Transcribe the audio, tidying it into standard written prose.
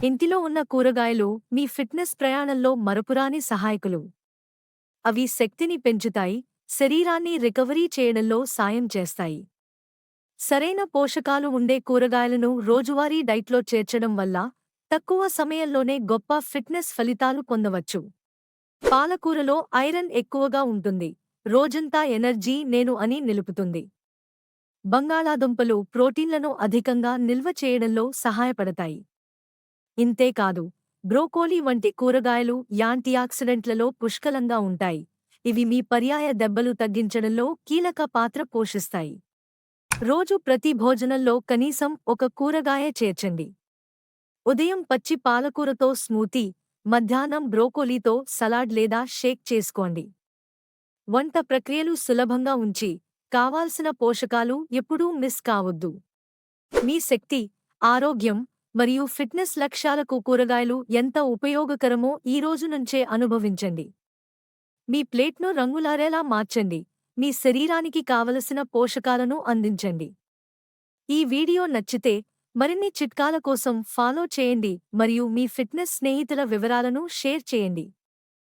ఇంటిలో ఉన్న కూరగాయలు మీ ఫిట్నెస్ ప్రయాణంలో మరపురాని సహాయకులు. అవి శక్తిని పెంచుతాయి, శరీరాన్ని రికవరీ చేయడంలో సాయం చేస్తాయి. సరైన పోషకాలు ఉండే కూరగాయలను రోజువారీ డైట్లో చేర్చడం వల్ల తక్కువ సమయంలోనే గొప్ప ఫిట్నెస్ ఫలితాలు పొందవచ్చు. పాలకూరలో ఐరన్ ఎక్కువగా ఉంటుంది, రోజంతా ఎనర్జీ నేను అని నిలుపుతుంది. బంగాళాదుంపలు ప్రోటీన్లను అధికంగా నిల్వ చేయడంలో సహాయపడతాయి. ఇంతేకాదు, బ్రోకోలీ వంటి కూరగాయలు యాంటీఆక్సిడెంట్లలో పుష్కలంగా ఉంటాయి. ఇవి మీ పర్యాయ దెబ్బలు తగ్గించడంలో కీలక పాత్ర పోషిస్తాయి. రోజు ప్రతి భోజనంలో కనీసం ఒక కూరగాయ చేర్చండి. ఉదయం పచ్చి పాలకూరతో స్మూతీ, మధ్యాహ్నం బ్రోకోలీతో సలాడ్ లేదా షేక్ చేసుకోండి. వంట ప్రక్రియలు సులభంగా ఉంచి, కావాల్సిన పోషకాలు ఎప్పుడూ మిస్ కావద్దు. మీ శక్తి, ఆరోగ్యం మరియు ఫిట్నెస్ లక్ష్యాలకు కూరగాయలు ఎంత ఉపయోగకరమో ఈ రోజు నుంచే అనుభవించండి. మీ ప్లేట్ను రంగులారేలా మార్చండి, మీ శరీరానికి కావలసిన పోషకాలను అందించండి. ఈ వీడియో నచ్చితే మరిన్ని చిట్కాల కోసం ఫాలో చేయండి మరియు మీ ఫిట్నెస్ స్నేహితుల వివరాలను షేర్ చేయండి.